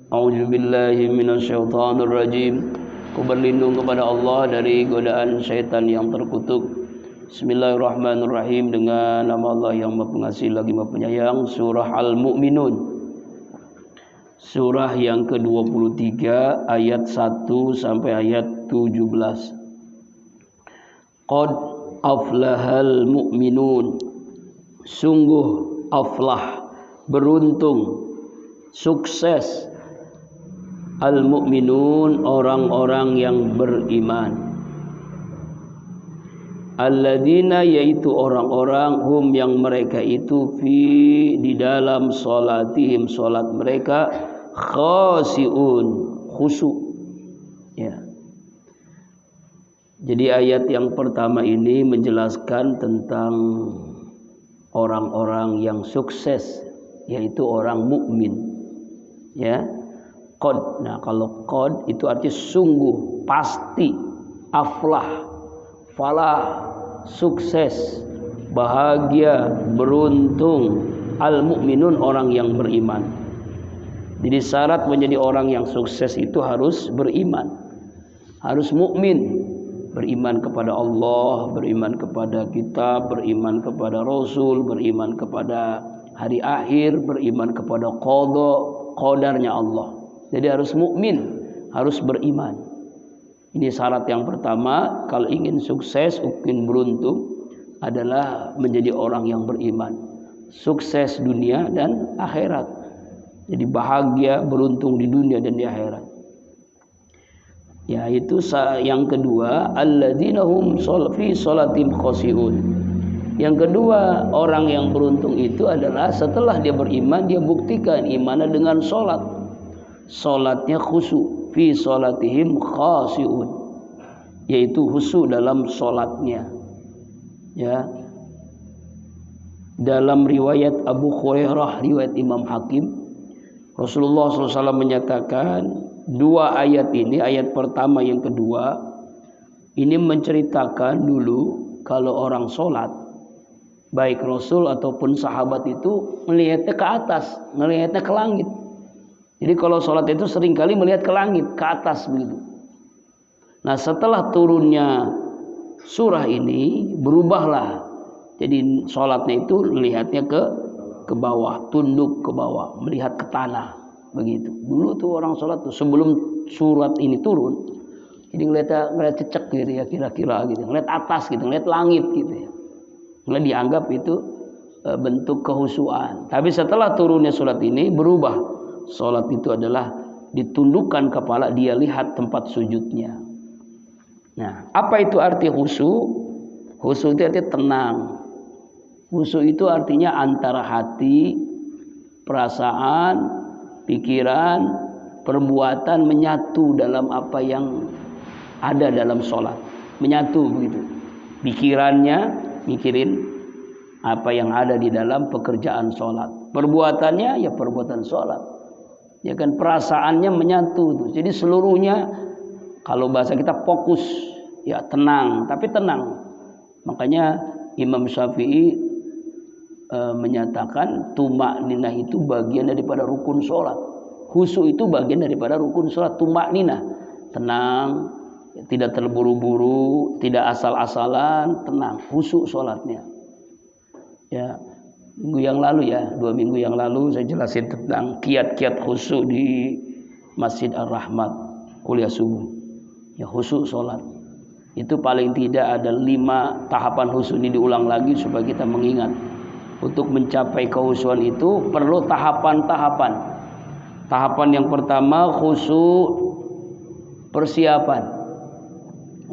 A'udzubillahi minasyaitonirrajim. Aku berlindung kepada Allah dari godaan syaitan yang terkutuk. Bismillahirrahmanirrahim. Dengan nama Allah yang Maha Pengasih lagi Maha Penyayang. Surah Al-Mu'minun, surah yang ke-23 ayat 1 sampai ayat 17. Qad aflahal mu'minun, sungguh aflah, beruntung, sukses, al-mu'minun, orang-orang yang beriman. Alladzina, yaitu orang-orang, hum, yang mereka itu, di dalam salatihim, salat mereka, khasiun, khusyuk. Ya. Jadi ayat yang pertama ini menjelaskan tentang orang-orang yang sukses, yaitu orang mukmin. Ya. Qad. Nah, kalau qad itu artinya sungguh, pasti, aflah, falah, sukses, bahagia, beruntung, al-mu'minun, orang yang beriman. Jadi syarat menjadi orang yang sukses itu harus beriman, harus mukmin, beriman kepada Allah, beriman kepada kitab, beriman kepada Rasul, beriman kepada hari akhir, beriman kepada qada, qadarnya Allah. Jadi harus mukmin, harus beriman. Ini syarat yang pertama kalau ingin sukses, ingin beruntung, adalah menjadi orang yang beriman. Sukses dunia dan akhirat. Jadi bahagia, beruntung di dunia dan di akhirat. Yaitu yang kedua, alladzina hum fi sholatim khashi'un. Yang kedua, orang yang beruntung itu adalah setelah dia beriman, dia buktikan imannya dengan sholat. Sholatnya khusyuk, fi sholatihim khashi'un, yaitu khusyuk dalam sholatnya. Ya. Dalam riwayat Abu Hurairah, riwayat Imam Hakim, Rasulullah SAW menyatakan dua ayat ini, ayat pertama yang kedua, ini menceritakan dulu kalau orang sholat, baik Rasul ataupun sahabat itu melihatnya ke atas, melihatnya ke langit. Jadi kalau sholat itu seringkali melihat ke langit, ke atas begitu. Nah, setelah turunnya surah ini berubahlah. Jadi sholatnya itu melihatnya ke bawah, tunduk ke bawah, melihat ke tanah begitu. Dulu tuh orang sholat tuh sebelum surat ini turun, jadi ngeliat cecek gitu ya, kira-kira gitu, ngeliat atas gitu, ngeliat langit gitu ya. Mulai dianggap itu bentuk kehusuan. Tapi setelah turunnya surat ini berubah. Sholat itu adalah ditundukkan kepala, dia lihat tempat sujudnya. Nah, apa itu arti khusyuk? Khusyuk itu artinya tenang. Khusyuk itu artinya antara hati, perasaan, pikiran, perbuatan menyatu dalam apa yang ada dalam sholat. Menyatu begitu. Pikirannya mikirin apa yang ada di dalam pekerjaan sholat. Perbuatannya ya perbuatan sholat. Ya kan, perasaannya menyatu tuh. Jadi seluruhnya, kalau bahasa kita fokus, ya tenang, tapi tenang. Makanya Imam Syafi'i menyatakan tumak-ninah itu bagian daripada rukun sholat. Khusyuk itu bagian daripada rukun sholat. Tumak-ninah, tenang, tidak terburu-buru, tidak asal-asalan, tenang, khusyuk sholatnya. Ya, minggu yang lalu ya, 2 minggu yang lalu saya jelasin tentang kiat-kiat khusyuk di Masjid Ar-Rahmat, kuliah subuh. Ya, khusyuk sholat. Itu paling tidak ada 5 tahapan khusyuk ini diulang lagi supaya kita mengingat. Untuk mencapai kekhusyuan itu perlu tahapan-tahapan. Tahapan yang pertama khusyuk persiapan.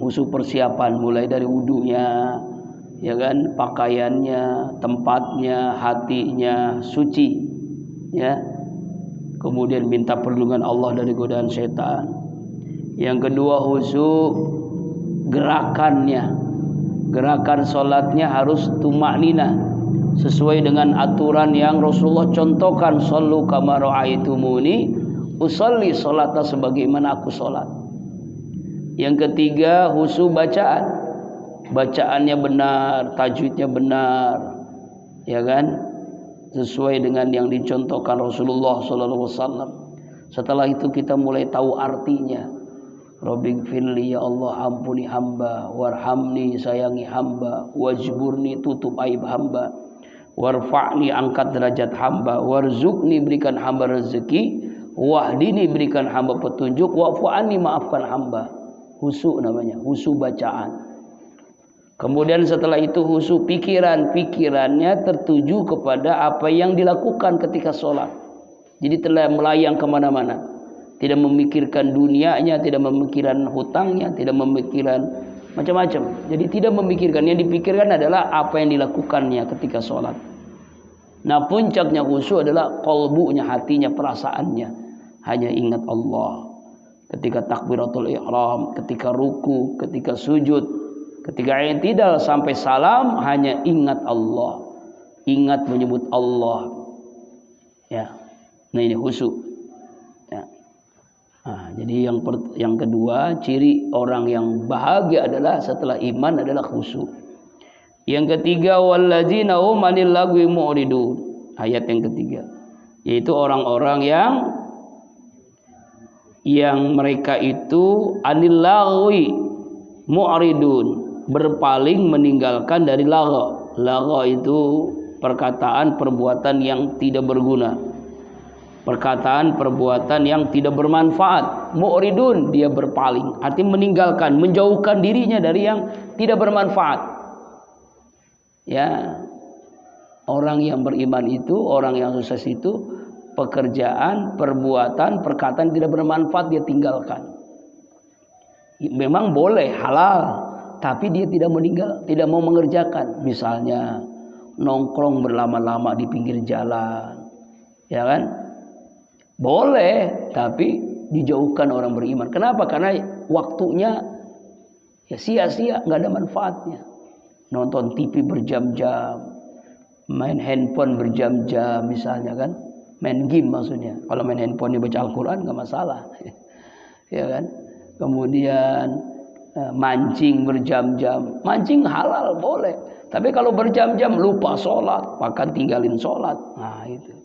Khusyuk persiapan mulai dari wudunya, ya kan, pakaiannya, tempatnya, hatinya suci, ya. Kemudian minta perlindungan Allah dari godaan setan. Yang kedua khusyuk gerakannya. Gerakan sholatnya harus tumak-ninah, sesuai dengan aturan yang Rasulullah contohkan, shallu kama ra'aitumuni usolli, sholatlah sebagaimana aku sholat. Yang ketiga khusyuk bacaan. Bacaannya benar, tajwidnya benar, ya kan, sesuai dengan yang dicontohkan Rasulullah SAW. Setelah itu kita mulai tahu artinya. Rabbighfirli, ya Allah ampuni hamba, warhamni sayangi hamba, wajburni tutup aib hamba, warfa'ni angkat derajat hamba, warzuqni berikan hamba rezeki, wahdini berikan hamba petunjuk, wa'fu'ani maafkan hamba. Husu namanya, husu bacaan. Kemudian setelah itu husu pikirannya tertuju kepada apa yang dilakukan ketika sholat. Jadi telah melayang kemana-mana. Tidak memikirkan dunianya, tidak memikirkan hutangnya, tidak memikirkan macam-macam. Jadi tidak memikirkan, yang dipikirkan adalah apa yang dilakukannya ketika sholat. Nah, puncaknya khusyuk adalah qalbunya, hatinya, perasaannya. Hanya ingat Allah. Ketika takbiratul ihram, ketika ruku, ketika sujud, ketika i'tidal sampai salam, hanya ingat Allah. Ingat menyebut Allah. Ya. Nah, ini khusyuk. Ya. Nah, jadi yang kedua, ciri orang yang bahagia adalah setelah iman adalah khusyuk. Yang ketiga, walladzina hum 'anil lagwi mu'ridun. Ayat yang ketiga, yaitu orang-orang yang mereka itu 'anil lagwi mu'ridun, berpaling meninggalkan dari lagha. Lagha itu perkataan perbuatan yang tidak berguna. Perkataan perbuatan yang tidak bermanfaat. Mu'ridun, dia berpaling, artinya meninggalkan, menjauhkan dirinya dari yang tidak bermanfaat. Ya, orang yang beriman itu, orang yang sukses itu, pekerjaan, perbuatan, perkataan tidak bermanfaat dia tinggalkan. Memang boleh halal, tapi dia tidak mau mengerjakan. Misalnya nongkrong berlama-lama di pinggir jalan, ya kan? Boleh, tapi dijauhkan orang beriman. Kenapa? Karena waktunya ya sia-sia, nggak ada manfaatnya. Nonton TV berjam-jam, main handphone berjam-jam misalnya kan, main game maksudnya. Kalau main handphone baca Al-Quran nggak masalah, ya kan. Kemudian mancing berjam-jam, mancing halal boleh. Tapi kalau berjam-jam lupa sholat, bahkan tinggalin sholat, nah itu.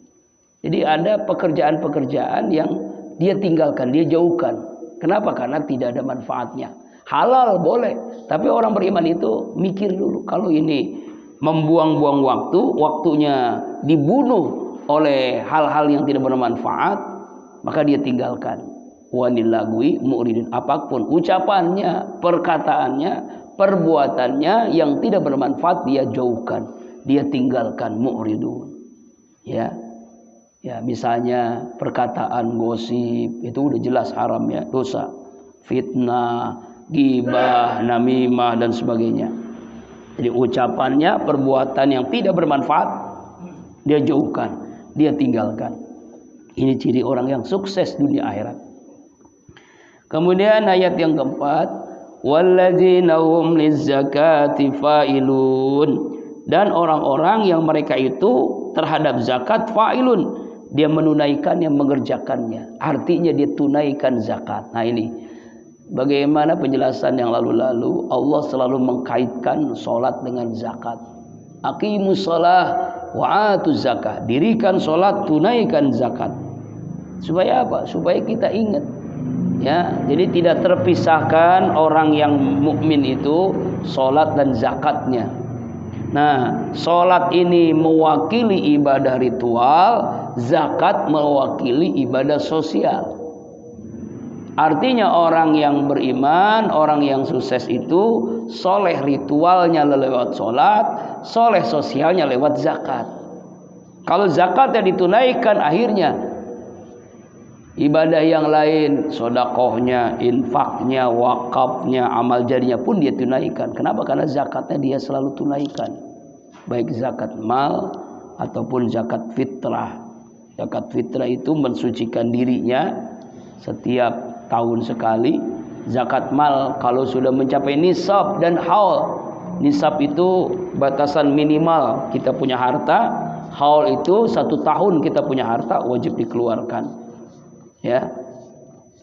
Jadi ada pekerjaan-pekerjaan yang dia tinggalkan, dia jauhkan. Kenapa? Karena tidak ada manfaatnya. Halal boleh, tapi orang beriman itu mikir dulu. Kalau ini membuang-buang waktu, waktunya dibunuh oleh hal-hal yang tidak bermanfaat, maka dia tinggalkan. Wanil lagwi mu'ridun, apapun ucapannya, perkataannya, perbuatannya yang tidak bermanfaat dia jauhkan, dia tinggalkan, mu'ridun. Ya. Ya, misalnya perkataan gosip itu udah jelas haram ya, dosa. Fitnah, ghibah, namimah dan sebagainya. Jadi ucapannya, perbuatan yang tidak bermanfaat dia jauhkan, dia tinggalkan. Ini ciri orang yang sukses dunia akhirat. Kemudian ayat yang keempat, walladzina hum lizzakati fa'ilun, dan orang-orang yang mereka itu terhadap zakat fa'ilun, dia menunaikannya, mengerjakannya. Artinya dia tunaikan zakat. Nah ini bagaimana penjelasan yang lalu-lalu, Allah selalu mengkaitkan sholat dengan zakat. Aqimus shalah wa atuz zakah. Dirikan sholat, tunaikan zakat. Supaya apa? Supaya kita ingat. Ya, jadi tidak terpisahkan orang yang mukmin itu sholat dan zakatnya. Nah, sholat ini mewakili ibadah ritual, zakat mewakili ibadah sosial. Artinya orang yang beriman, orang yang sukses itu soleh ritualnya lewat sholat, soleh sosialnya lewat zakat. Kalau zakatnya ditunaikan, akhirnya ibadah yang lain, sodakohnya, infaknya, wakafnya, amal jarinya pun dia tunaikan. Kenapa? Karena zakatnya dia selalu tunaikan, baik zakat mal ataupun zakat fitrah. Zakat fitrah itu mensucikan dirinya setiap tahun sekali. Zakat mal kalau sudah mencapai nisab dan haul. Nisab itu batasan minimal kita punya harta, haul itu 1 tahun kita punya harta wajib dikeluarkan. Ya,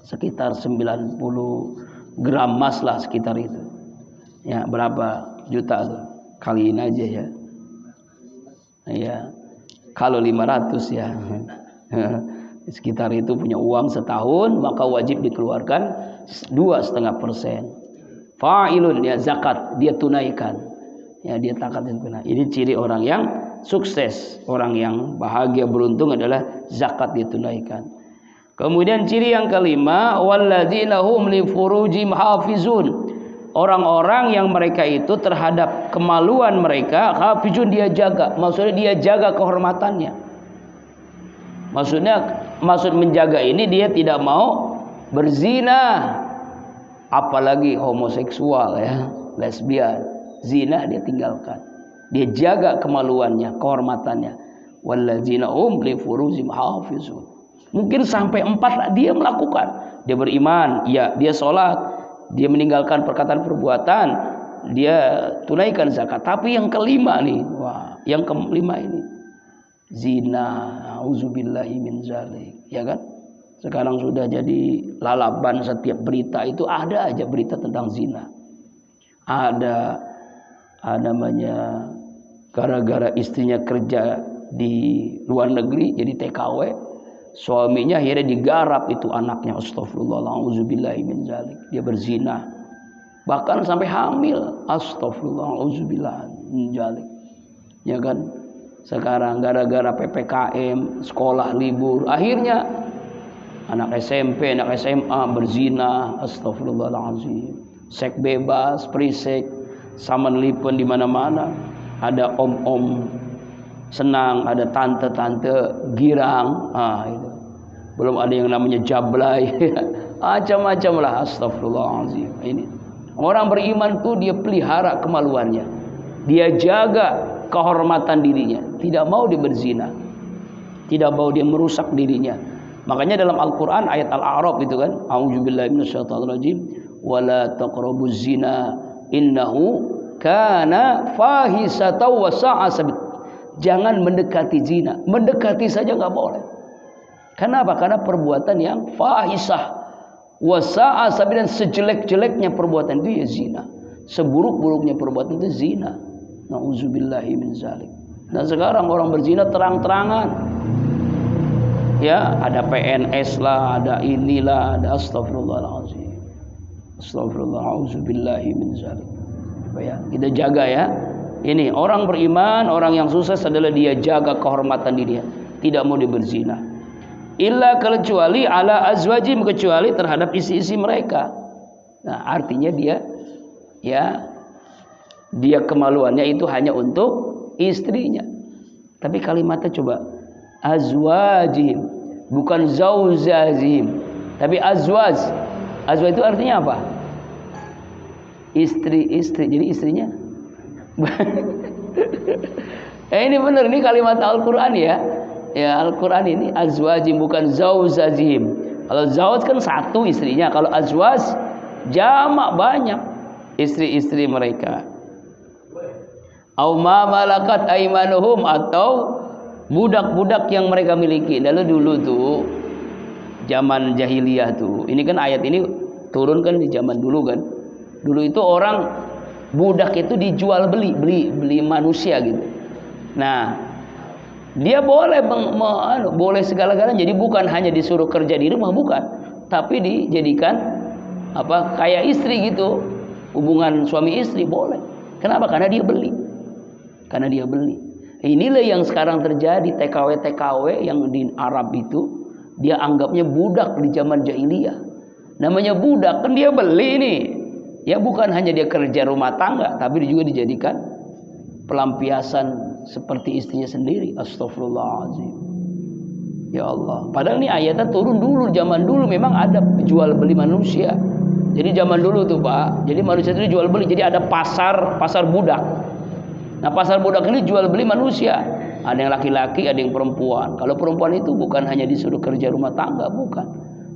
sekitar 90 gram emas lah sekitar itu. Ya, berapa juta tuh? Kaliin aja ya. Ya, kalau 500 ya. sekitar itu punya uang setahun, maka wajib dikeluarkan 2,5%. Fa'ilun, ya zakat dia tunaikan, ya dia takatkan tunai. Ini ciri orang yang sukses, orang yang bahagia beruntung adalah zakat dia tunaikan. Kemudian ciri yang kelima, walladzina hum li furujihim hafizun. Orang-orang yang mereka itu terhadap kemaluan mereka hafizun, dia jaga. Maksudnya dia jaga kehormatannya. Maksud menjaga ini dia tidak mau berzina, apalagi homoseksual ya, lesbian, zina dia tinggalkan. Dia jaga kemaluannya, kehormatannya. Walladzina hum li furujihim hafizun. Mungkin sampai 4 dia melakukan. Dia beriman, ya, dia sholat, dia meninggalkan perkataan perbuatan, dia tunaikan zakat. Tapi yang kelima nih, wah, yang kelima ini zina, auzubillahi min zalik, ya kan? Sekarang sudah jadi lalaban, setiap berita itu ada aja berita tentang zina. Ada namanya gara-gara istrinya kerja di luar negeri jadi TKW, suaminya akhirnya digarap itu anaknya, astagfirullah, auzubillahi min zalik, dia berzina, bahkan sampai hamil, astagfirullah, auzubillahi min zalik, ya kan? Sekarang gara-gara PPKM, sekolah libur, akhirnya anak SMP, anak SMA berzina, astagfirullahaladzim. Seks bebas, free seks, saman lipen di mana-mana. Ada om-om senang, ada tante-tante girang, itu. Belum ada yang namanya jablay, macam-macam lah, astagfirullahaladzim. Ini orang beriman tuh dia pelihara kemaluannya, dia jaga kehormatan dirinya, tidak mau dia berzina, tidak mau dia merusak dirinya. Makanya dalam Al-Quran ayat Al-A'raf itu kan, a'udzubillahi minasyaitonirrajim, wala taqrabuz zina innahu kana fahisatan wa sa'a sabila. Jangan mendekati zina, mendekati saja nggak boleh. Kenapa? Karena perbuatan yang fahisah wa sa'a sabila, dan sejelek-jeleknya perbuatan itu ya zina, seburuk-buruknya perbuatan itu zina. Nauzubillahi min zalik. Dan sekarang orang berzina terang-terangan. Ya, ada PNS lah, ada inilah, ada astagfirullahaladzim. Astagfirullah, auzubillahi min zalik. Ya, kita jaga ya. Ini orang beriman, orang yang sukses adalah dia jaga kehormatan dirinya, tidak mau dia berzina. Illa kecuali ala azwajim, kecuali terhadap isi-isi mereka. Nah, artinya dia kemaluannya itu hanya untuk istrinya. Tapi kalimatnya coba, azwajihim, bukan zauzazihim, tapi azwaj. Azwaj itu artinya apa? Istri. Jadi istrinya. Ini benar, ini kalimat Al-Quran ya. Ya, Al-Quran ini azwajihim, bukan zauzazihim. Kalau zauj kan satu istrinya, kalau azwaj jamak banyak istri-istri mereka. Au ma malakat aimanuhum, atau budak-budak yang mereka miliki. Dulu tuh zaman jahiliyah tuh. Ini kan ayat ini turun kan di zaman dulu kan. Dulu itu orang budak itu dijual beli manusia gitu. Nah, dia boleh boleh segala-galanya. Jadi bukan hanya disuruh kerja di rumah, bukan, tapi dijadikan kayak istri gitu. Hubungan suami istri boleh. Kenapa? Karena dia beli. Inilah yang sekarang terjadi, TKW yang di Arab itu, dia anggapnya budak di zaman jahiliyah. Namanya budak kan dia beli nih. Ya bukan hanya dia kerja rumah tangga, tapi dia juga dijadikan pelampiasan seperti istrinya sendiri. Astagfirullahaladzim. Ya Allah. Padahal ini ayatnya turun dulu, zaman dulu memang ada jual beli manusia. Jadi zaman dulu tuh Pak, jadi manusia itu jual beli. Jadi ada pasar budak. Nah, pasar budak ini jual beli manusia. Ada yang laki-laki, ada yang perempuan. Kalau perempuan itu bukan hanya disuruh kerja rumah tangga, bukan.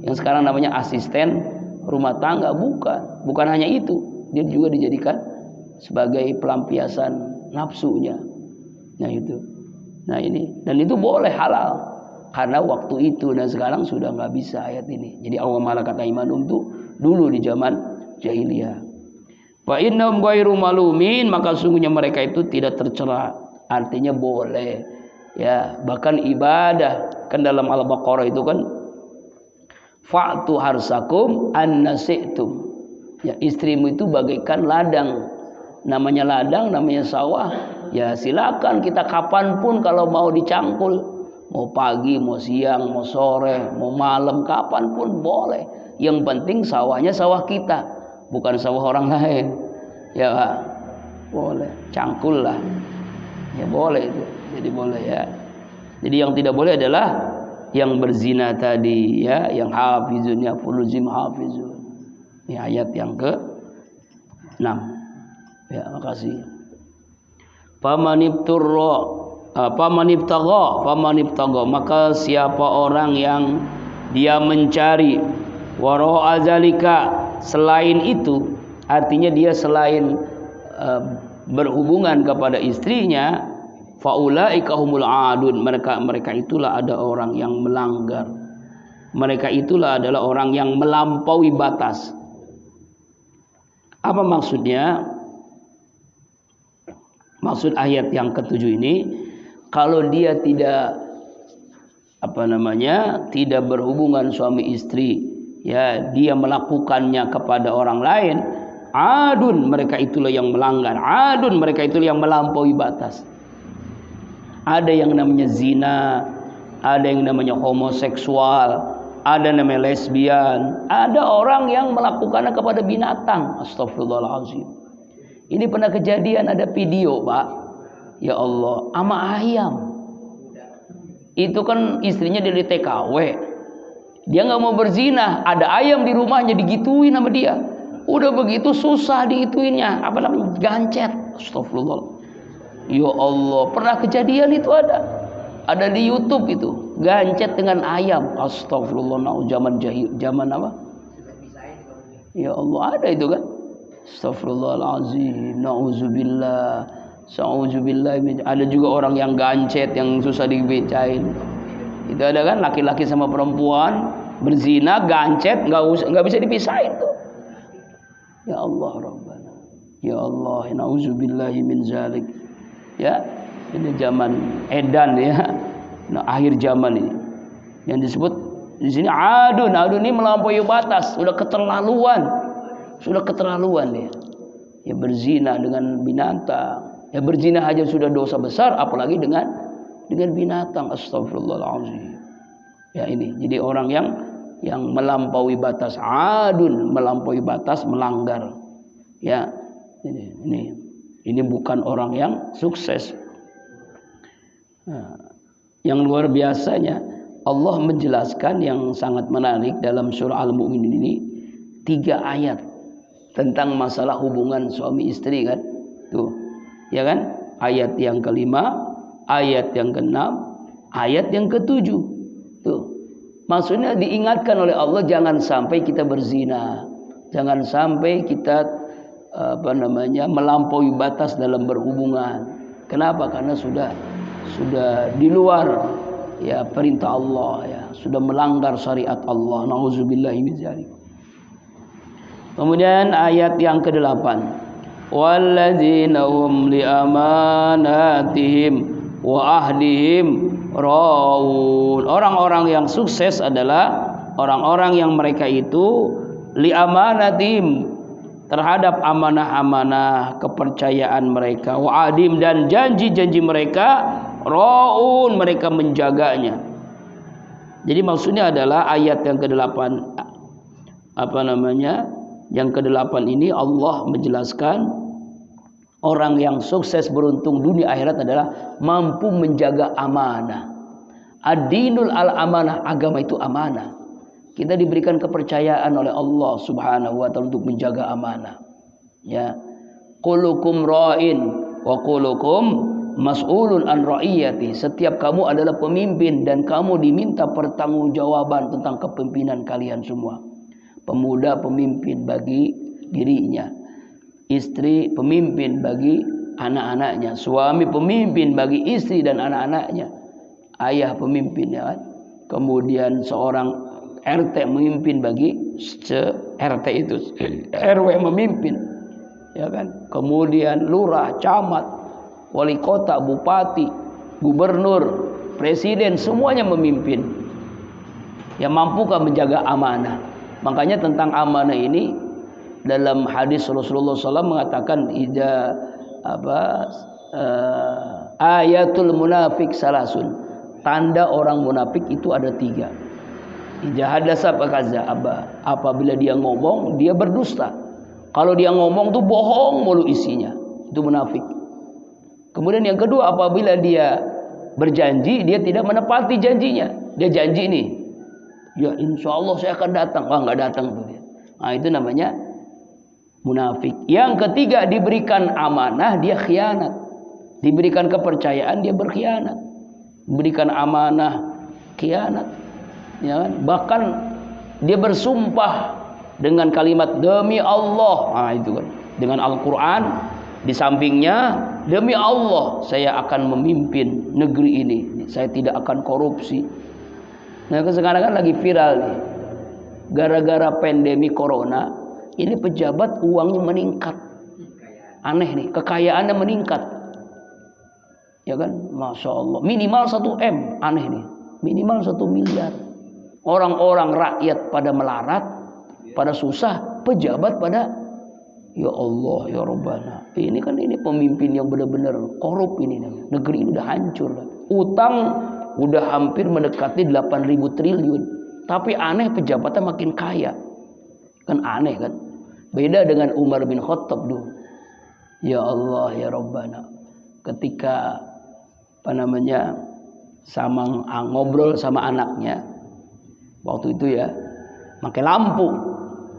Yang sekarang namanya asisten rumah tangga, bukan. Bukan hanya itu, dia juga dijadikan sebagai pelampiasan nafsunya. Nah itu. Nah ini, dan itu boleh, halal. Karena waktu itu, dan sekarang sudah nggak bisa ayat ini. Jadi awam malakat aimanum itu dulu di zaman jahiliyah. Fa innahum ghairu malumin, maka sungguhnya mereka itu tidak tercela. Artinya boleh, ya, bahkan ibadah Kan dalam Al-Baqarah itu kan fa'tu harsakum annasi'tum. Ya, istrimu itu bagaikan ladang. Namanya ladang, namanya sawah. Ya silakan kita kapanpun kalau mau dicangkul. Mau pagi, mau siang, mau sore, mau malam, kapanpun boleh. Yang penting sawahnya sawah kita, bukan sawah orang lain. Ya Pak, boleh. Cangkul lah. Ya boleh itu. Jadi boleh ya. Jadi yang tidak boleh adalah yang berzina tadi ya, yang hafizun ya fuluzim hafizun. Ini ayat yang ke-6. Ya, makasih. Famanibtagha, maka siapa orang yang dia mencari wara'a zalika, selain itu, artinya dia selain berhubungan kepada istrinya, faulaika humul adun, mereka itulah ada orang yang melanggar. Mereka itulah adalah orang yang melampaui batas. Apa maksudnya? Maksud ayat yang ke-7 ini, kalau dia tidak tidak berhubungan suami istri, ya dia melakukannya kepada orang lain, adun, mereka itulah yang melanggar. Adun, mereka itulah yang melampaui batas. Ada yang namanya zina, ada yang namanya homoseksual, ada namanya lesbian, ada orang yang melakukannya kepada binatang. Astagfirullahaladzim. Ini pernah kejadian, ada video Pak, ya Allah, sama ayam. Itu kan istrinya dari TKW, dia nggak mau berzina, ada ayam di rumahnya digituin sama dia. Udah begitu susah diituinnya, gancet. Astagfirullah. Ya Allah, pernah kejadian itu ada di YouTube itu, gancet dengan ayam. Astagfirullah, zaman apa? Ya Allah, ada itu kan. Astagfirullahaladzim, na'udzubillah. Ada juga orang yang gancet, yang susah dibecain. Itu ada kan, laki-laki sama perempuan berzina, gancet, nggak bisa dipisahin tuh. Ya Allah Rabbana, ya Allah, na'udzubillahi min zalik. Ya, ini zaman edan ya. Nah, akhir zaman ini. Yang disebut di sini adun ini melampaui batas, sudah keterlaluan dia. Ya berzina dengan binatang. Ya berzina aja sudah dosa besar, apalagi dengan binatang. Astagfirullahaladzim. Ya ini, jadi orang yang melampaui batas, adun, melampaui batas, melanggar. Ya, ini bukan orang yang sukses. Nah, yang luar biasanya Allah menjelaskan yang sangat menarik dalam surah Al-Mu'minin ini 3 ayat tentang masalah hubungan suami istri kan. Tuh. Ya kan? Ayat yang ke-5, ayat yang ke-6, ayat yang ke-7. Tuh. Maksudnya diingatkan oleh Allah jangan sampai kita berzina. Jangan sampai kita melampaui batas dalam berhubungan. Kenapa? Karena sudah di luar ya perintah Allah ya, sudah melanggar syariat Allah. Nauzubillahi min dzalik. Kemudian ayat yang ke-8. Walladzina hum li amanatihim wa ahdihim raun. Orang-orang yang sukses adalah orang-orang yang mereka itu li amanatihim, terhadap amanah-amanah kepercayaan mereka, wa'adim, dan janji-janji mereka, raun, mereka menjaganya. Jadi maksudnya adalah ayat yang ke-8 yang ke-8 ini Allah menjelaskan orang yang sukses beruntung dunia akhirat adalah mampu menjaga amanah. Ad-dinul al-amanah, agama itu amanah. Kita diberikan kepercayaan oleh Allah Subhanahu wa taala untuk menjaga amanah. Ya. Qulukum ra'in wa qulukum mas'ulun an ra'iyati. Setiap kamu adalah pemimpin dan kamu diminta pertanggungjawaban tentang kepemimpinan kalian semua. Pemuda pemimpin bagi dirinya, istri pemimpin bagi anak-anaknya, suami pemimpin bagi istri dan anak-anaknya, ayah pemimpin ya kan. Kemudian seorang RT memimpin bagi RT itu, RW memimpin, ya kan. Kemudian lurah, camat, wali kota, bupati, gubernur, presiden, semuanya memimpin. Yang mampukah menjaga amanah? Makanya tentang amanah ini dalam hadis Rasulullah SAW mengatakan ayatul munafik salasun. Tanda orang munafik itu ada 3. Ijahadasa fakadzaba. Apabila dia ngomong, dia berdusta. Kalau dia ngomong tuh bohong mulu isinya. Itu munafik. Kemudian yang kedua, apabila dia berjanji, dia tidak menepati janjinya. Dia janji nih, ya insya Allah saya akan datang. Wah, nggak datang tuh dia. Nah, itu namanya munafik. Yang ketiga, diberikan amanah, dia khianat. Diberikan kepercayaan, dia berkhianat. Diberikan amanah, khianat. Ya kan? Bahkan dia bersumpah dengan kalimat demi Allah. Nah, itu kan. Dengan Al-Quran di sampingnya, demi Allah saya akan memimpin negeri ini. Saya tidak akan korupsi. Nah, sekarang kan lagi viral nih. Gara-gara pandemi corona, ini pejabat uangnya meningkat. Aneh nih, kekayaannya meningkat. Ya kan? Masya Allah. Minimal 1 M. Aneh nih. Minimal 1 miliar. Orang-orang rakyat pada melarat, pada susah. Pejabat pada, ya Allah, ya Rabbana. Ini pemimpin yang benar-benar korup ini. Negeri ini udah hancur. Utang udah hampir mendekati 8.000 triliun. Tapi aneh pejabatnya makin kaya. Kan aneh kan? Beda dengan Umar bin Khattab dulu. Ya Allah, ya Rabbana. Ketika ngobrol sama anaknya. Waktu itu ya, pakai lampu.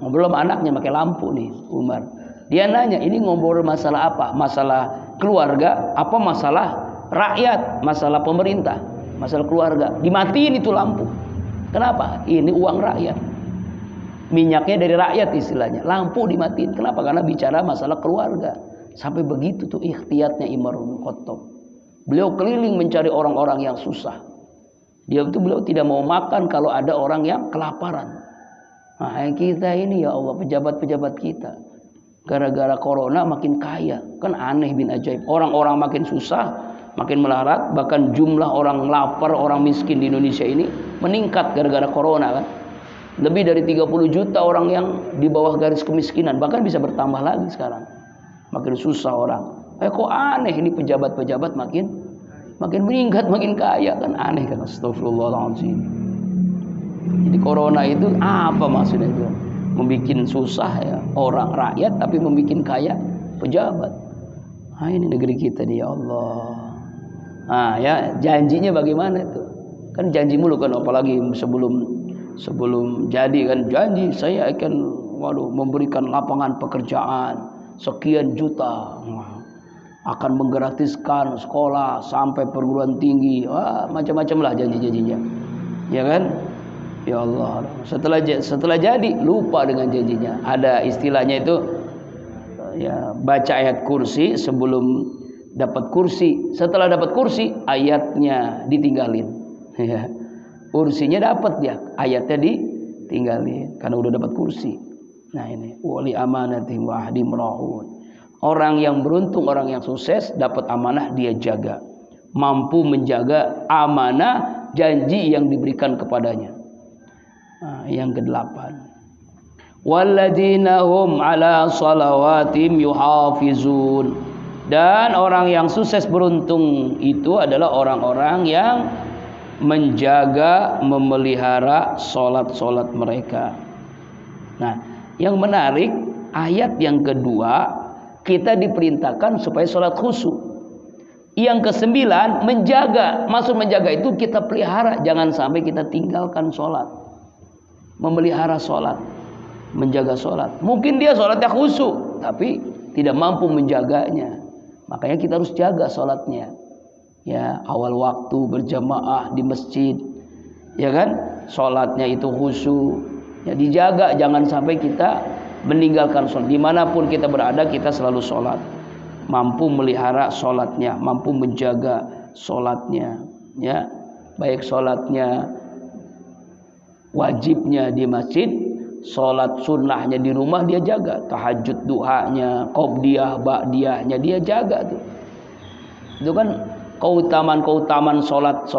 Ngobrol sama anaknya pakai lampu nih, Umar. Dia nanya, ini ngobrol masalah apa? Masalah keluarga, apa masalah rakyat, masalah pemerintah, masalah keluarga. Dimatiin itu lampu. Kenapa? Ini uang rakyat. Minyaknya dari rakyat istilahnya. Lampu dimatiin. Kenapa? Karena bicara masalah keluarga. Sampai begitu tuh ikhtiyatnya Umar bin Khattab. Beliau keliling mencari orang-orang yang susah. Beliau tidak mau makan kalau ada orang yang kelaparan. Nah, kita ini ya Allah, pejabat-pejabat kita. Gara-gara corona makin kaya. Kan aneh bin ajaib. Orang-orang makin susah, makin melarat. Bahkan jumlah orang lapar, orang miskin di Indonesia ini meningkat gara-gara corona kan. Lebih dari 30 juta orang yang di bawah garis kemiskinan. Bahkan bisa bertambah lagi sekarang. Makin susah orang. Kok aneh ini pejabat-pejabat makin meningkat, makin kaya kan aneh kan. Astagfirullahaladzim. Jadi corona itu apa maksudnya itu? Membikin susah ya orang rakyat tapi membikin kaya pejabat. Nah, ini negeri kita nih ya Allah. Nah ya, janjinya bagaimana itu? Kan janji mulu kan, apalagi sebelum jadi kan janji saya akan memberikan lapangan pekerjaan sekian juta. Akan menggratiskan sekolah sampai perguruan tinggi. Wah, macam-macam lah janji-janjinya. Ya kan? Ya Allah. Setelah jadi lupa dengan janjinya. Ada istilahnya itu ya, baca ayat kursi sebelum dapat kursi. Setelah dapat kursi, ayatnya ditinggalin. Ya. Kursinya dapat ya, ayatnya ditinggalin karena udah dapat kursi. Nah ini wali amanati wa ahdim rahun. Orang yang beruntung, orang yang sukses dapat amanah dia jaga. Mampu menjaga amanah janji yang diberikan kepadanya. Nah, yang ke-8. Walladzina hum ala salawatim yuhafizun. Dan orang yang sukses beruntung itu adalah orang-orang yang menjaga, memelihara salat-salat mereka. Nah, yang menarik ayat yang kedua, kita diperintahkan supaya sholat khusyuk. Yang ke-9 menjaga. Maksud menjaga itu kita pelihara, jangan sampai kita tinggalkan sholat. Memelihara sholat, menjaga sholat. Mungkin dia sholatnya khusyuk, tapi tidak mampu menjaganya. Makanya kita harus jaga sholatnya. Ya, awal waktu berjamaah di masjid, ya kan? Sholatnya itu khusyuk. Ya, dijaga, jangan sampai kita meninggalkan sholat. Dimanapun kita berada, kita selalu sholat. Mampu melihara sholatnya, mampu menjaga sholatnya. Ya, baik sholatnya wajibnya di masjid, sholat sunnahnya di rumah dia jaga. Tahajud duhanya, qobliyah, ba'diyahnya dia jaga tuh. Itu kan keutamaan solat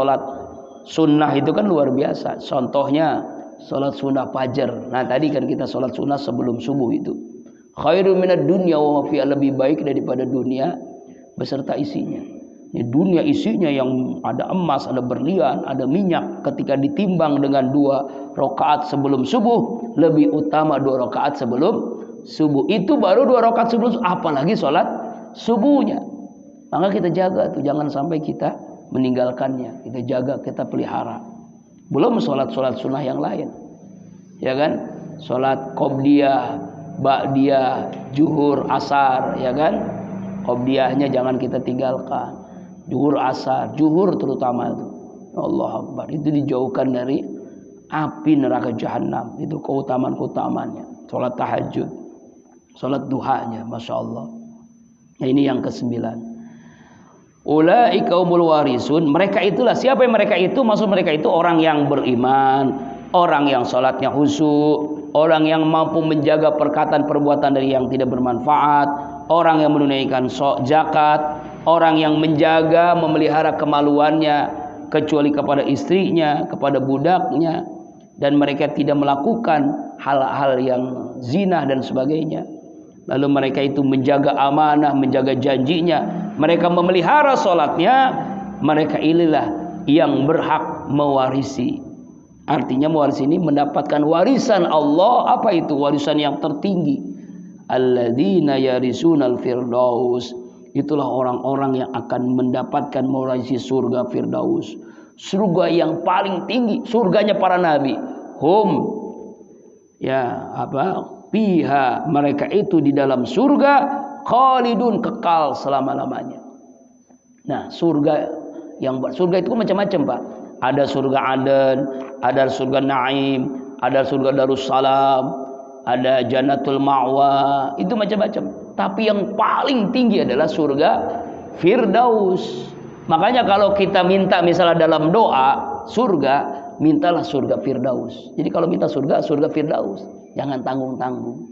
sunnah itu kan luar biasa. Contohnya solat sunnah fajar. Nah tadi kan kita solat sunnah sebelum subuh itu. Khairu minad dunya wa ma fiha, lebih baik daripada dunia beserta isinya. Ini dunia isinya yang ada emas, ada berlian, ada minyak, ketika ditimbang dengan 2 rakaat sebelum subuh, lebih utama 2 rakaat sebelum subuh. Itu baru 2 rakaat sebelum subuh, apalagi sholat subuhnya. Maka kita jaga tuh, jangan sampai kita meninggalkannya. Kita jaga, kita pelihara. Belum sholat sunnah yang lain, ya kan? Sholat qobliyah, ba'diyah, zuhur, asar, ya kan? Qobliyahnya jangan kita tinggalkan. Zuhur, asar, zuhur terutama itu, Allah Akbar, itu dijauhkan dari api neraka jahanam. Itu keutamaan-keutamaannya. Sholat tahajud, sholat duhanya, Masya Allah. Nah, ini yang ke-9. Ulaika humul warisun. Mereka itulah, siapa yang mereka itu? Maksud mereka itu orang yang beriman, orang yang sholatnya khusyuk, orang yang mampu menjaga perkataan perbuatan dari yang tidak bermanfaat, orang yang menunaikan zakat, orang yang menjaga, memelihara kemaluannya kecuali kepada istrinya, kepada budaknya, dan mereka tidak melakukan hal-hal yang zina dan sebagainya. Lalu mereka itu menjaga amanah, menjaga janjinya, mereka memelihara sholatnya, mereka inilah yang berhak mewarisi. Artinya mewarisi ini mendapatkan warisan Allah. Apa itu? Warisan yang tertinggi. Alladzina yarisunal firdaus. Itulah orang-orang yang akan mendapatkan mewarisi surga Firdaus. Surga yang paling tinggi, surganya para nabi. Fiha, mereka itu di dalam surga khalidun, kekal selama-lamanya. Nah, surga itu macam-macam, Pak. Ada surga Aden, ada surga Naim, ada surga Darussalam, ada Jannatul Ma'wa, itu macam-macam. Tapi yang paling tinggi adalah surga Firdaus. Makanya kalau kita minta misalnya dalam doa surga, mintalah surga Firdaus. Jadi kalau minta surga Firdaus, jangan tanggung-tanggung.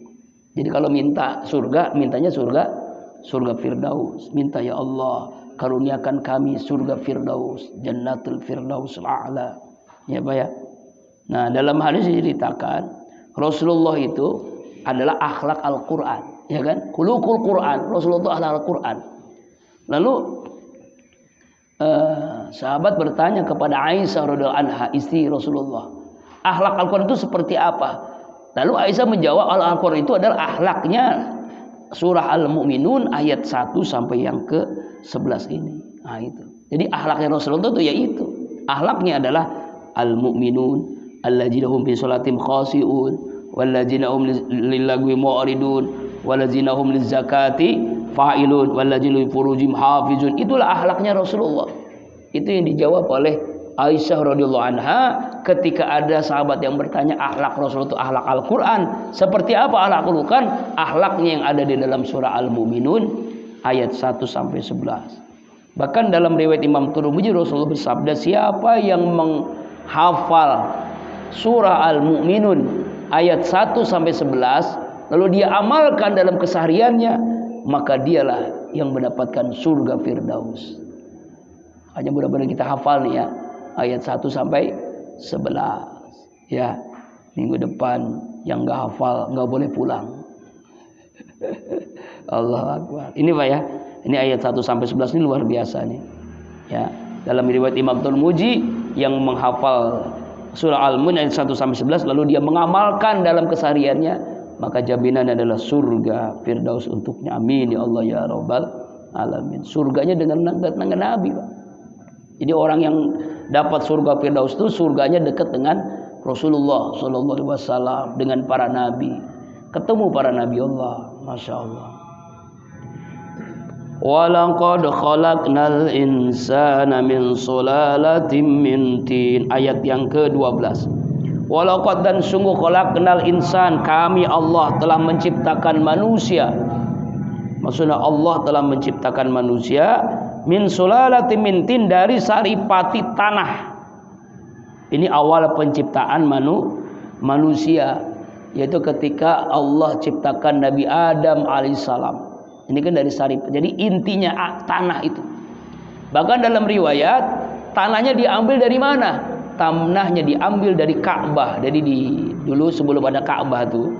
Jadi kalau minta surga, mintanya surga Firdaus. Minta, ya Allah, karuniakan kami surga Firdaus, Jannatul Firdausul A'la. Ya Pak ya. Nah, dalam hadis diceritakan Rasulullah itu adalah akhlak Al-Qur'an. Ya kan? Khuluqul Quran. Rasulullah adalah Al-Quran. Lalu sahabat bertanya kepada Aisyah radhiyallahu anha, istri Rasulullah, akhlak Al-Quran itu seperti apa? Lalu Aisyah menjawab, Al-Quran itu adalah akhlaknya surah Al-Mu'minun ayat 1 sampai yang ke-11 ini. Nah itu. Jadi akhlaknya Rasulullah itu yaitu akhlaknya adalah Al-Mu'minun alladzina hum fi sholatim khashi'un walladzina hum lillagwi mu'ridun waladzina hum lizakati fa'ilun waladzina furujim hafizun. Itulah akhlaknya Rasulullah. Itu yang dijawab oleh Aisyah radhiyallahu anha ketika ada sahabat yang bertanya, akhlak Rasulullah itu akhlak Al-Quran seperti apa? Akhlak Al-Quran, akhlaknya yang ada di dalam surah Al-Mu'minun ayat 1 sampai 11. Bahkan dalam riwayat Imam Tirmidzi, Rasulullah bersabda, siapa yang menghafal surah Al-Mu'minun ayat 1 sampai 11 lalu dia amalkan dalam kesehariannya, maka dialah yang mendapatkan surga Firdaus. Hanya mudah-mudahan kita hafal nih ya, ayat 1 sampai 11. Ya, minggu depan yang enggak hafal enggak boleh pulang. Allahu Akbar. Ini Pak ya. Ini ayat 1 sampai 11 ini luar biasa nih. Ya, dalam riwayat Imam Tirmidzi yang menghafal surah Al-Mu'min ayat 1 sampai 11 lalu dia mengamalkan dalam kesehariannya, maka jaminan adalah surga Firdaus untuknya. Amin ya Allah ya Rabbal Alamin. Surganya dengan Nabi, Pak. Jadi orang yang dapat surga Firdaus itu surganya dekat dengan Rasulullah sallallahu alaihi wasallam, dengan para nabi. Ketemu para nabi Allah, Masya Allah. Walaqad khalaqnal insana min sulalatin min tin. Ayat yang ke-12. Walaqad, dan sungguh, khalaqnal insan, kami Allah telah menciptakan manusia. Maksudnya Allah telah menciptakan manusia min sulalatin min tin, dari saripati tanah. Ini awal penciptaan manusia, yaitu ketika Allah ciptakan Nabi Adam alaihissalam. Ini kan dari saripati. Jadi intinya tanah itu. Bahkan dalam riwayat tanahnya diambil dari mana? Tanahnya diambil dari Ka'bah. Jadi dulu sebelum ada Ka'bah tuh,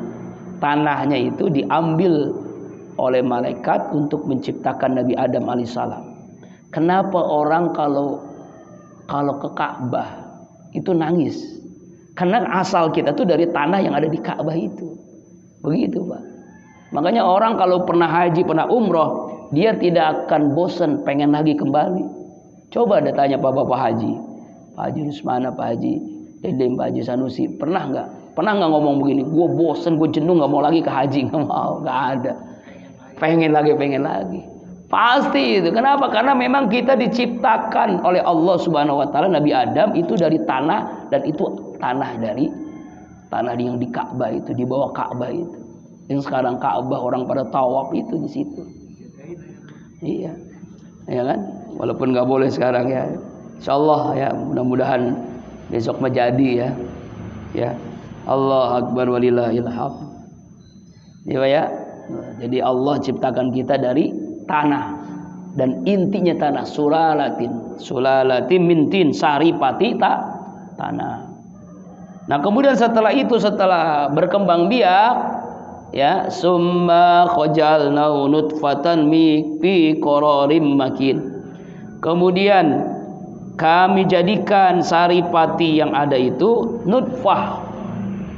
tanahnya itu diambil oleh malaikat untuk menciptakan Nabi Adam alaihissalam. Kenapa orang kalau ke Ka'bah itu nangis? Karena asal kita tuh dari tanah yang ada di Ka'bah itu. Begitu, Pak. Makanya orang kalau pernah haji, pernah umroh, dia tidak akan bosan, pengen lagi kembali. Coba dia tanya Bapak Haji, Pak Haji Rusmana, Pak Haji Dedem, Pak Haji Sanusi, pernah nggak ngomong begini? Gue bosan, gue jenuh, nggak mau lagi ke haji, nggak mau, nggak ada. Pengen lagi. Pasti itu. Kenapa? Karena memang kita diciptakan oleh Allah Subhanahu Wa Taala. Nabi Adam itu dari tanah, dan itu tanah yang di Ka'bah itu, di bawah Ka'bah itu. Yang sekarang Ka'bah orang pada tawaf itu di situ. Iya, ya kan? Walaupun nggak boleh sekarang ya. Insyaallah ya, mudah-mudahan besok menjadi ya. Ya. Allah Akbar walillahil hamd. Ya. Jadi Allah ciptakan kita dari tanah, dan intinya tanah, sulalatin mintin, saripati tanah. Nah, kemudian setelah berkembang biak, ya, summa khajalnahu nutfatan fi qararim makin. Kemudian kami jadikan saripati yang ada itu nutfah.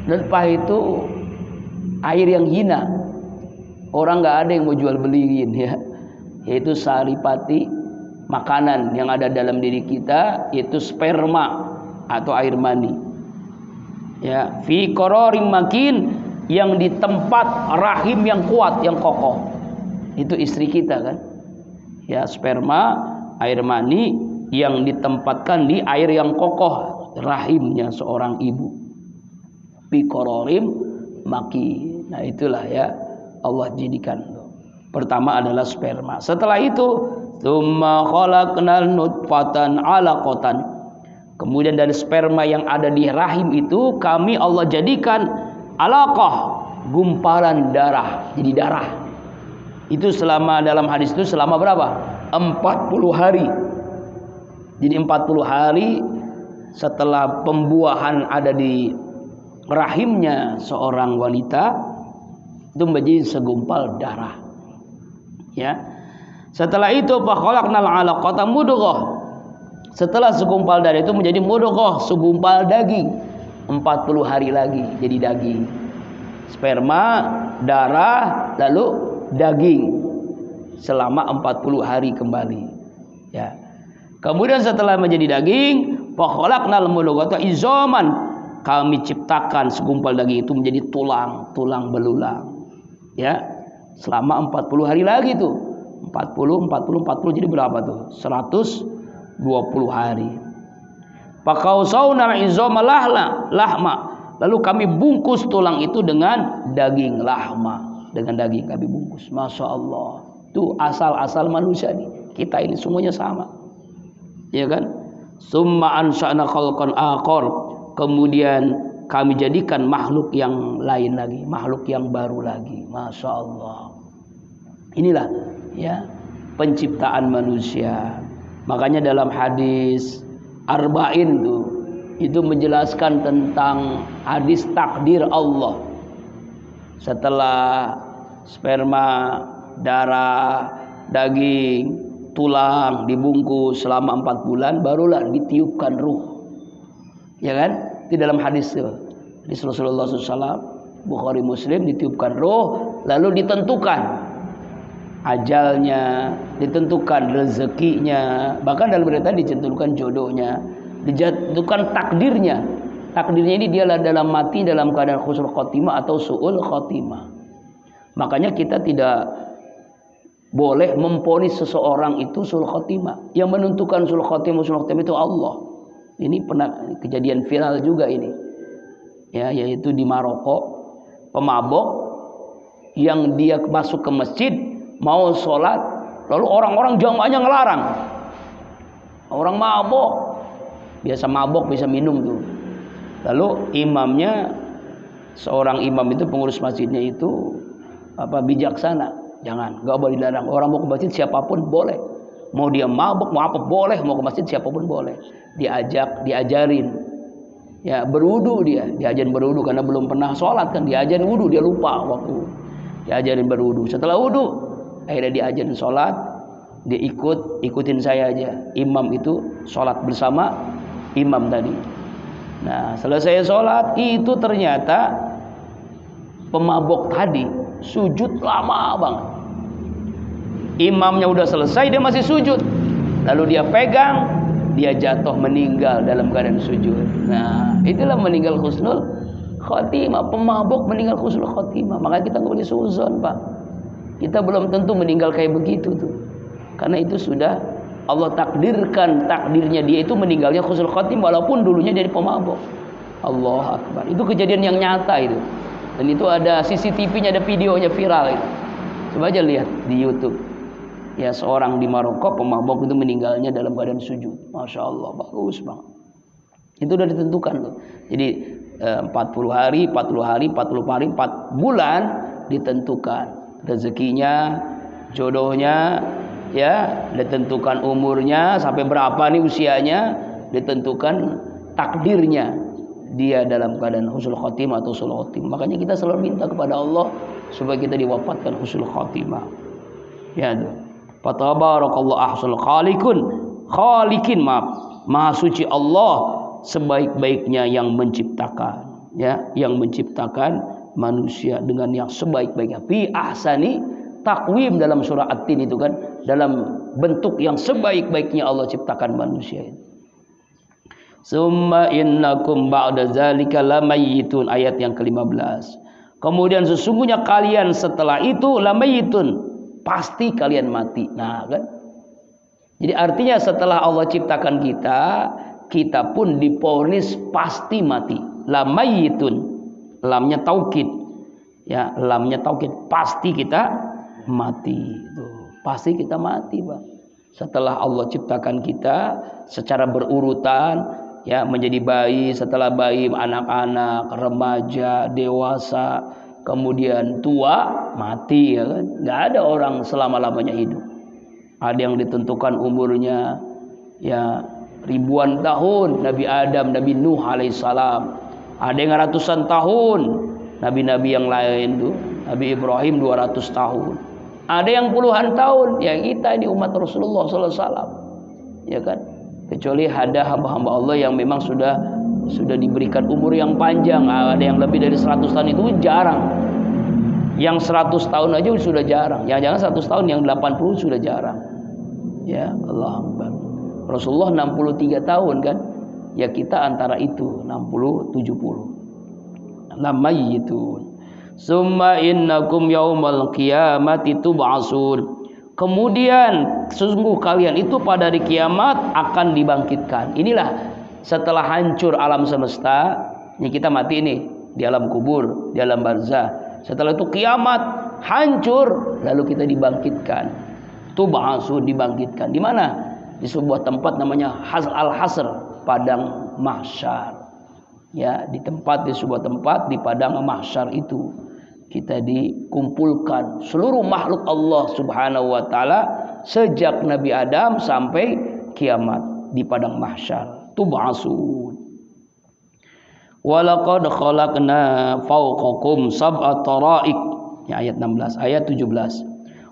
Nutfah itu air yang hina. Orang nggak ada yang mau jual beliin ya. Yaitu saripati, makanan yang ada dalam diri kita, yaitu sperma atau air mani. Ya, fi qararim makin, yang di tempat rahim yang kuat, yang kokoh. Itu istri kita kan. Ya, sperma, air mani yang ditempatkan di air yang kokoh, rahimnya seorang ibu. Fi qararim makin. Nah, itulah ya Allah jadikan. Pertama adalah sperma. Setelah itu, tsumma khalaqnal nutfatan 'alaqatan. Kemudian dari sperma yang ada di rahim itu kami Allah jadikan alaqah, gumpalan darah, jadi darah. Itu selama, dalam hadis itu selama berapa? 40 hari. Jadi 40 hari setelah pembuahan ada di rahimnya seorang wanita, itu menjadi segumpal darah. Ya. Setelah itu fa khalaqnal 'alaqata mudghah. Setelah segumpal darah itu menjadi mudghah, segumpal daging. 40 hari lagi jadi daging. Sperma, darah, lalu daging. Selama 40 hari kembali. Ya. Kemudian setelah menjadi daging, fa khalaqnal mudghata izaman. Kami ciptakan segumpal daging itu menjadi tulang belulang. Ya, selama 40 hari lagi tuh. 40 jadi berapa tuh? 120 hari. Faqausawna izama lahma. Lalu kami bungkus tulang itu dengan daging lahma. Dengan daging kami bungkus. Masya Allah. Itu asal-asal manusia nih. Kita ini semuanya sama. Ya kan? Summa ansha'na khalqan akhar. Kemudian kami jadikan makhluk yang lain lagi, makhluk yang baru lagi. Masya Allah. Inilah ya penciptaan manusia. Makanya dalam hadis Arba'in itu menjelaskan tentang hadis takdir Allah. Setelah sperma, darah, daging, tulang dibungkus selama 4 bulan, barulah ditiupkan ruh. Ya kan? Di dalam hadis Rasulullah SAW, Bukhari Muslim, ditiupkan roh, lalu ditentukan ajalnya, ditentukan rezekinya, bahkan dalam berita ditentukan jodohnya, ditentukan takdirnya. Takdirnya ini dia dalam mati dalam keadaan husnul khotimah atau su'ul khotimah. Makanya kita tidak boleh memponis seseorang itu su'ul khotimah. Yang menentukan su'ul khotimah itu Allah. Ini pernah kejadian viral juga ini. Ya, yaitu di Maroko, pemabok yang dia masuk ke masjid mau sholat, lalu orang-orang jamaahnya ngelarang. Orang mabok, biasa mabok, bisa minum tuh. Lalu imamnya, seorang imam itu, pengurus masjidnya itu bijaksana. Jangan, nggak boleh dilarang. Orang mau ke masjid siapapun boleh. Mau dia mabuk, mau apa boleh, mau ke masjid siapapun boleh. Diajarin. Ya, berwudu diajarin berwudu karena belum pernah sholat kan, diajarin wudu, dia lupa waktu. Diajarin berwudu. Setelah wudu, akhirnya diajarin sholat, dia ikutin saya aja. Imam itu sholat bersama imam tadi. Nah, selesai sholat, itu ternyata pemabok tadi sujud lama banget. Imamnya udah selesai, dia masih sujud. Lalu dia pegang, dia jatuh meninggal dalam keadaan sujud. Nah, itulah meninggal husnul khotimah. Pemabok meninggal husnul khotimah. Makanya kita nggak boleh suzon, Pak. Kita belum tentu meninggal kayak begitu tuh. Karena itu sudah Allah takdirkan, takdirnya dia itu meninggalnya husnul khotimah walaupun dulunya jadi pemabok. Allah Akbar. Itu kejadian yang nyata itu. Dan itu ada CCTV-nya, ada videonya viral itu. Coba aja lihat di YouTube. Ya, seorang di Maroko pemabok itu meninggalnya dalam keadaan sujud. Masya Allah, bagus banget. Itu sudah ditentukan tuh. Jadi 40 hari, 4 bulan ditentukan rezekinya, jodohnya, ya, ditentukan umurnya sampai berapa nih usianya, ditentukan takdirnya dia dalam keadaan husnul khotimah atau husnul khotimah. Makanya kita selalu minta kepada Allah supaya kita diwafatkan husnul khotimah. Ya tuh. Fatabarakallahu ahsanul khaliqin, maha suci Allah sebaik-baiknya yang menciptakan, ya, yang menciptakan manusia dengan yang sebaik-baiknya. Fi ahsani takwim, dalam surah At-Tin itu kan, dalam bentuk yang sebaik-baiknya Allah ciptakan manusia itu. Summa innakum ba'da zalika lamayyitun, ayat yang ke-15. Kemudian sesungguhnya kalian setelah itu lamayyitun, pasti kalian mati. Nah kan, jadi artinya setelah Allah ciptakan kita, kita pun diponis pasti mati. Lamayyitun, lamnya taukid, ya, lamnya taukid, pasti kita mati. Tuh, pasti kita mati, Pak. Setelah Allah ciptakan kita secara berurutan, ya, menjadi bayi, setelah bayi anak-anak, remaja, dewasa, kemudian tua, mati, ya kan? Nggak ada orang selama-lamanya hidup. Ada yang ditentukan umurnya, ya, ribuan tahun. Nabi Adam, Nabi Nuh alaihissalam. Ada yang ratusan tahun. Nabi-nabi yang lain tuh, Nabi Ibrahim 200 tahun. Ada yang puluhan tahun. Ya, kita ini umat Rasulullah SAW, ya kan? Kecuali ada hamba-hamba Allah yang memang sudah diberikan umur yang panjang. Ada yang lebih dari 100 tahun, itu jarang. Yang 100 tahun aja sudah jarang. Yang jangan 100 tahun, yang 80 sudah jarang. Ya, Allah Akbar. Rasulullah 63 tahun kan. Ya, kita antara itu 60-70. Lamayyitun. Summa innakum yaumal qiyamati tub'atsun. Kemudian sesungguh kalian itu pada hari kiamat akan dibangkitkan. Inilah setelah hancur alam semesta, ini kita mati nih di alam kubur, di alam barzah. Setelah itu kiamat hancur, lalu kita dibangkitkan. Tub'atsun, dibangkitkan. Di mana? Di sebuah tempat namanya Al-Hasr, padang mahsyar. Ya, di sebuah tempat di padang mahsyar itu kita dikumpulkan seluruh makhluk Allah Subhanahu wa taala sejak Nabi Adam sampai kiamat di padang mahsyar. Tub'atsun. Walaqad khalaqna fawqakum sab'a tara'iq. Ya, ayat 16, ayat 17.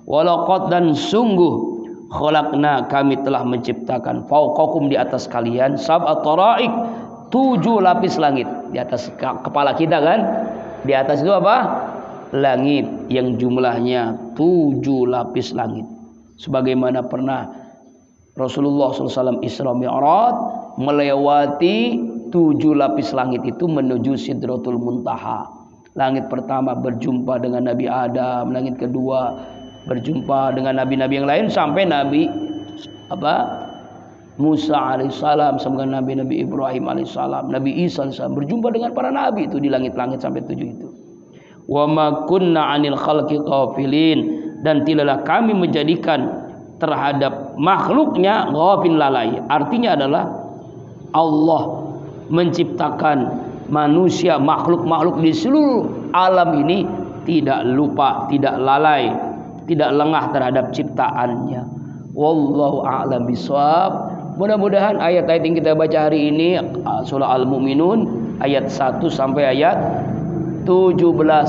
Walaqad, dan sungguh, khalaqna, kami telah menciptakan, fawqakum, di atas kalian, sab'a tara'iq, 7 lapis langit di atas kepala kita kan. Di atas itu apa? Langit yang jumlahnya 7 lapis langit. Sebagaimana pernah Rasulullah SAW Isra Mi'raj melewati 7 lapis langit itu menuju Sidratul Muntaha. Langit pertama berjumpa dengan Nabi Adam, langit kedua berjumpa dengan nabi-nabi yang lain sampai Nabi Musa alaihissalam, sampai Nabi Ibrahim alaihissalam, Nabi Isa alaihissalam, berjumpa dengan para nabi itu di langit-langit sampai 7 itu. Wa ma kunna 'anil khalqi ghafilin, dan tidaklah kami menjadikan terhadap makhluknya ghafil, lalai. Artinya adalah Allah menciptakan manusia, makhluk-makhluk di seluruh alam ini tidak lupa, tidak lalai, tidak lengah terhadap ciptaannya. Wallahu a'lam bishawab. Mudah-mudahan ayat-ayat yang kita baca hari ini surah Al-Mu'minun ayat 1 sampai ayat 17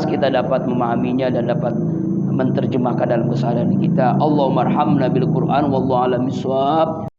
kita dapat memahaminya dan dapat menerjemahkan dalam keseharian kita. Allahumma arhamna bil Qur'an wallahu a'lam bishawab.